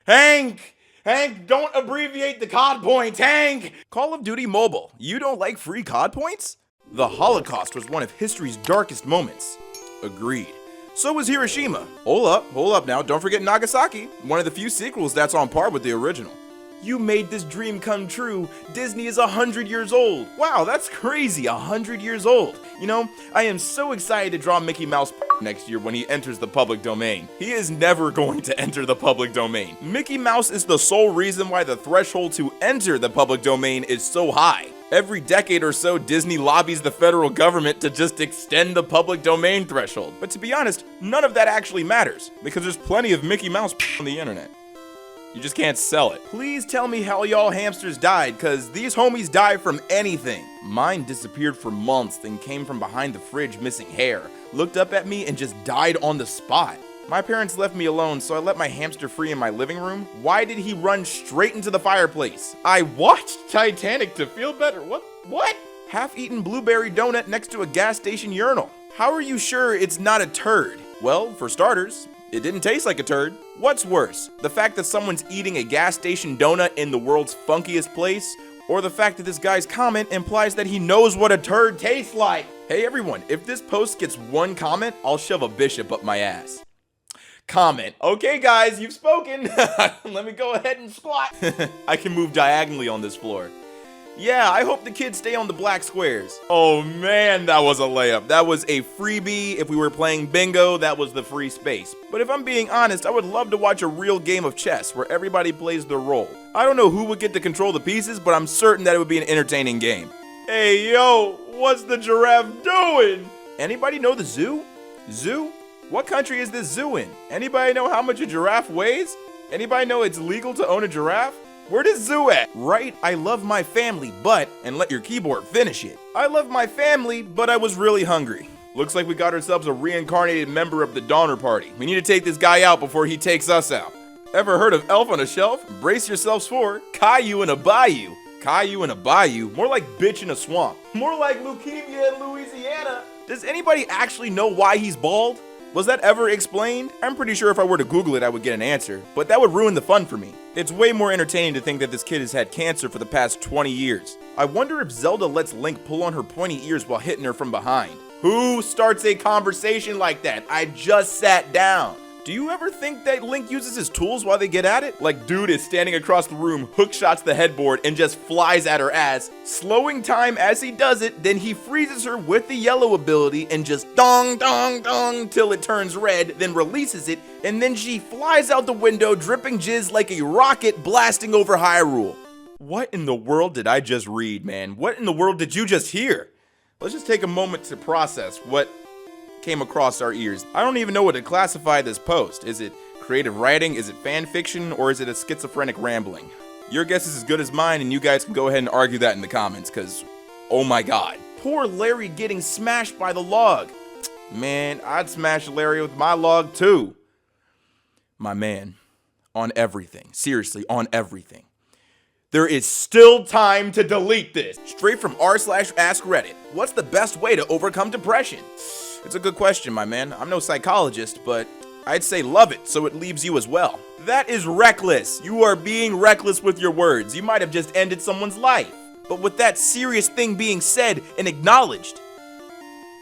Hank! Hank, don't abbreviate the COD points, Hank! Call of Duty Mobile, you don't like free COD points? The Holocaust was one of history's darkest moments. Agreed. So was Hiroshima. Hold up now, don't forget Nagasaki, one of the few sequels that's on par with the original. You made this dream come true. Disney is 100 years old. Wow, that's crazy, 100 years old. You know, I am so excited to draw Mickey Mouse next year when he enters the public domain. He is never going to enter the public domain. Mickey Mouse is the sole reason why the threshold to enter the public domain is so high. Every decade or so, Disney lobbies the federal government to just extend the public domain threshold. But to be honest, none of that actually matters, because there's plenty of Mickey Mouse on the internet. You just can't sell it. Please tell me how y'all hamsters died, cause these homies die from anything. Mine disappeared for months, then came from behind the fridge missing hair, looked up at me and just died on the spot. My parents left me alone, so I let my hamster free in my living room. Why did he run straight into the fireplace? I watched Titanic to feel better. What? Half-eaten blueberry donut next to a gas station urinal. How are you sure it's not a turd? Well, for starters, it didn't taste like a turd. What's worse, the fact that someone's eating a gas station donut in the world's funkiest place, or the fact that this guy's comment implies that he knows what a turd tastes like? Hey everyone, if this post gets one comment, I'll shove a bishop up my ass. Comment. Okay guys, you've spoken. Let me go ahead and squat. I can move diagonally on this floor. Yeah, I hope the kids stay on the black squares. Oh man, that was a layup. That was a freebie. If we were playing bingo, that was the free space. But if I'm being honest, I would love to watch a real game of chess where everybody plays their role. I don't know who would get to control the pieces, but I'm certain that it would be an entertaining game. Hey yo, what's the giraffe doing? Anybody know the zoo? Zoo? What country is this zoo in? Anybody know how much a giraffe weighs? Anybody know it's legal to own a giraffe? Where does zoo at? Right, I love my family, but, and let your keyboard finish it. I love my family, but I was really hungry. Looks like we got ourselves a reincarnated member of the Donner Party. We need to take this guy out before he takes us out. Ever heard of Elf on a Shelf? Brace yourselves for Caillou in a Bayou. Caillou in a Bayou? More like bitch in a swamp. More like leukemia in Louisiana. Does anybody actually know why he's bald? Was that ever explained? I'm pretty sure if I were to Google it, I would get an answer, but that would ruin the fun for me. It's way more entertaining to think that this kid has had cancer for the past 20 years. I wonder if Zelda lets Link pull on her pointy ears while hitting her from behind. Who starts a conversation like that? I just sat down. Do you ever think that Link uses his tools while they get at it? Like dude is standing across the room, hook shots the headboard, and just flies at her ass, slowing time as he does it, then he freezes her with the yellow ability and just dong dong dong till it turns red, then releases it, and then she flies out the window dripping jizz like a rocket blasting over Hyrule. What in the world did I just read, man? What in the world did you just hear? Let's just take a moment to process what came across our ears. I don't even know what to classify this post. Is it creative writing? Is it fan fiction? Or is it a schizophrenic rambling? Your guess is as good as mine, and you guys can go ahead and argue that in the comments, because oh my god. Poor Larry getting smashed by the log. Man, I'd smash Larry with my log too. My man, on everything. Seriously, on everything. There is still time to delete this. Straight from r/AskReddit. What's the best way to overcome depression? It's a good question, my man. I'm no psychologist, but I'd say love it so it leaves you as well. That is reckless. You are being reckless with your words. You might have just ended someone's life. But with that serious thing being said and acknowledged,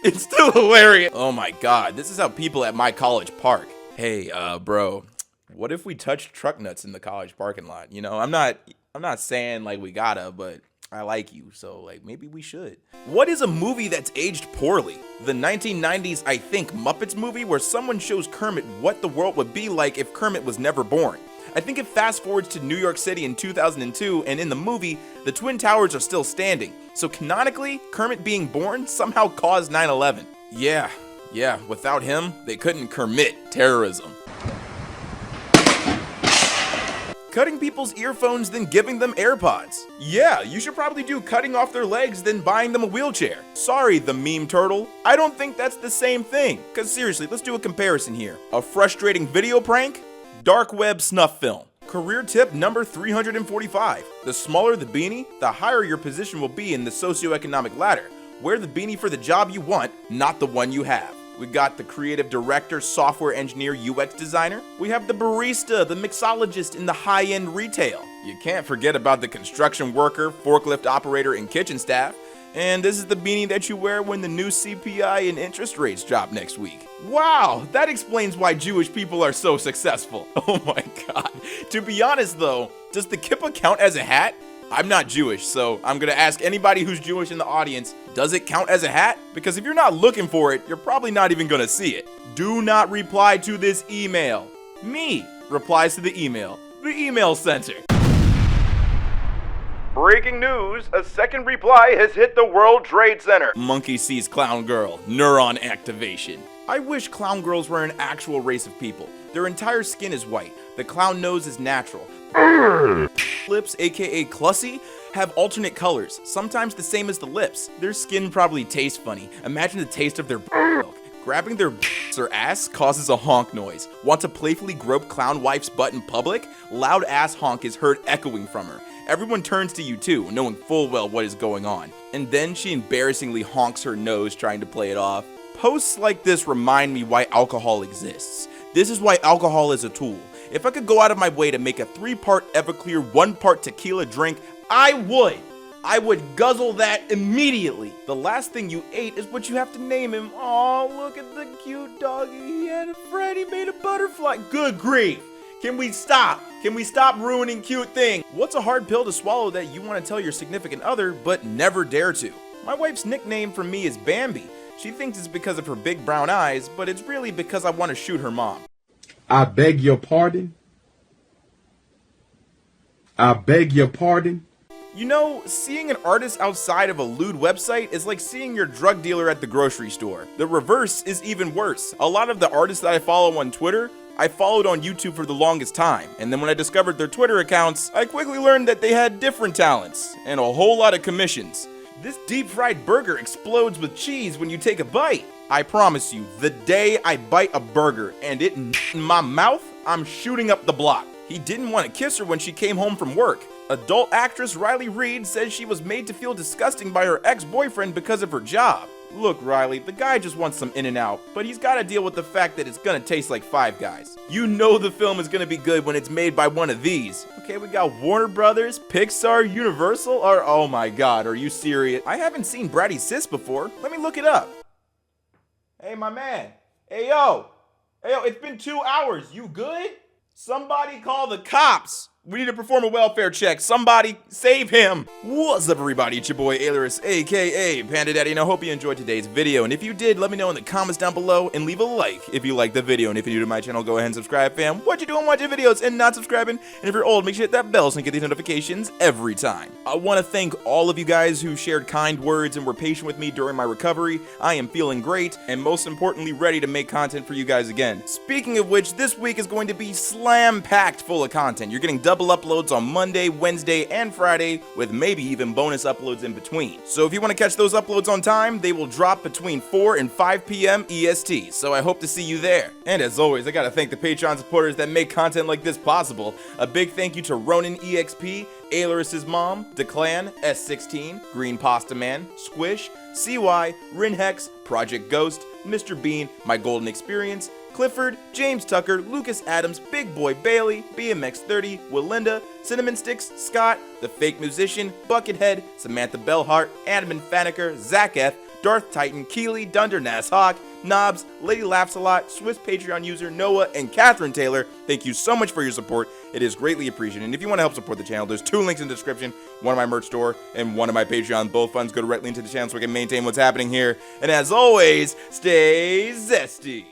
it's still hilarious. Oh my god, this is how people at my college park. Hey, bro, what if we touch truck nuts in the college parking lot? You know, I'm not saying like we gotta, but I like you, so like maybe we should. What is a movie that's aged poorly? The 1990s, I think, Muppets movie where someone shows Kermit what the world would be like if Kermit was never born. I think it fast forwards to New York City in 2002, and in the movie, the Twin Towers are still standing. So canonically, Kermit being born somehow caused 9/11. Yeah, without him, they couldn't Kermit terrorism. Cutting people's earphones, then giving them AirPods. Yeah, you should probably do cutting off their legs, then buying them a wheelchair. Sorry, the meme turtle. I don't think that's the same thing. Cause seriously, let's do a comparison here. A frustrating video prank, dark web snuff film. Career tip number 345. The smaller the beanie, the higher your position will be in the socioeconomic ladder. Wear the beanie for the job you want, not the one you have. We got the creative director, software engineer, UX designer. We have the barista, the mixologist in the high-end retail. You can't forget about the construction worker, forklift operator, and kitchen staff. And this is the beanie that you wear when the new CPI and interest rates drop next week. Wow, that explains why Jewish people are so successful. Oh my god. To be honest though, does the kippah count as a hat? I'm not Jewish, so I'm gonna ask anybody who's Jewish in the audience, does it count as a hat? Because if you're not looking for it, you're probably not even gonna see it. Do not reply to this email. Me replies to the email. The email center. Breaking news, a second reply has hit the World Trade Center. Monkey sees clown girl, neuron activation. I wish clown girls were an actual race of people. Their entire skin is white. The clown nose is natural. Lips, aka Clussy, have alternate colors, sometimes the same as the lips. Their skin probably tastes funny. Imagine the taste of their milk. Grabbing their or ass causes a honk noise. Want to playfully grope clown wife's butt in public? Loud ass honk is heard echoing from her. Everyone turns to you too, knowing full well what is going on. And then she embarrassingly honks her nose trying to play it off. Posts like this remind me why alcohol exists. This is why alcohol is a tool. If I could go out of my way to make a 3-part Everclear, 1-part tequila drink, I would. I would guzzle that immediately. The last thing you ate is what you have to name him. Oh, look at the cute doggy. He had a friend, he made a butterfly. Good grief. Can we stop? Can we stop ruining cute things? What's a hard pill to swallow that you want to tell your significant other, but never dare to? My wife's nickname for me is Bambi. She thinks it's because of her big brown eyes, but it's really because I want to shoot her mom. I beg your pardon? I beg your pardon? You know, seeing an artist outside of a lewd website is like seeing your drug dealer at the grocery store. The reverse is even worse. A lot of the artists that I follow on Twitter, I followed on YouTube for the longest time, and then when I discovered their Twitter accounts, I quickly learned that they had different talents, and a whole lot of commissions. This deep-fried burger explodes with cheese when you take a bite. I promise you, the day I bite a burger and it in my mouth, I'm shooting up the block. He didn't want to kiss her when she came home from work. Adult actress Riley Reid says she was made to feel disgusting by her ex-boyfriend because of her job. Look, Riley, the guy just wants some In-N-Out, but he's got to deal with the fact that it's gonna taste like Five Guys. You know the film is gonna be good when it's made by one of these. Okay, we got Warner Brothers, Pixar, Universal, or oh my god, are you serious? I haven't seen Bratty Sis before. Let me look it up. Hey, my man. Hey, yo, it's been 2 hours. You good? Somebody call the cops. We need to perform a welfare check. Somebody save him. What's up, everybody? It's your boy Ailurus, aka Panda Daddy, and I hope you enjoyed today's video. And if you did, let me know in the comments down below and leave a like if you liked the video. And if you're new to my channel, go ahead and subscribe, fam. What you doing watching videos and not subscribing? And if you're old, make sure you hit that bell so you can get these notifications every time. I want to thank all of you guys who shared kind words and were patient with me during my recovery. I am feeling great, and most importantly, ready to make content for you guys again. Speaking of which, this week is going to be slam-packed full of content. You're getting double uploads on Monday, Wednesday, and Friday, with maybe even bonus uploads in between. So if you want to catch those uploads on time, they will drop between 4 and 5 p.m. EST, so I hope to see you there. And as always, I gotta thank the Patreon supporters that make content like this possible. A big thank you to Ronan EXP, Ailurus' mom, Declan, S16, Green Pasta Man, Squish, CY, Rinhex, Project Ghost, Mr. Bean, My Golden Experience, Clifford, James Tucker, Lucas Adams, Big Boy Bailey, BMX30, Willinda, Cinnamon Sticks, Scott, The Fake Musician, Buckethead, Samantha Bellhart, Adam Faneker, Zach F, Darth Titan, Keely, Dunder Nashawk, Knobs, Lady Laughs a Lot, Swiss Patreon user Noah, and Catherine Taylor. Thank you so much for your support. It is greatly appreciated. And if you want to help support the channel, there's 2 links in the description, one of my merch store and one of my Patreon. Both funds go directly into the channel so we can maintain what's happening here. And as always, stay zesty.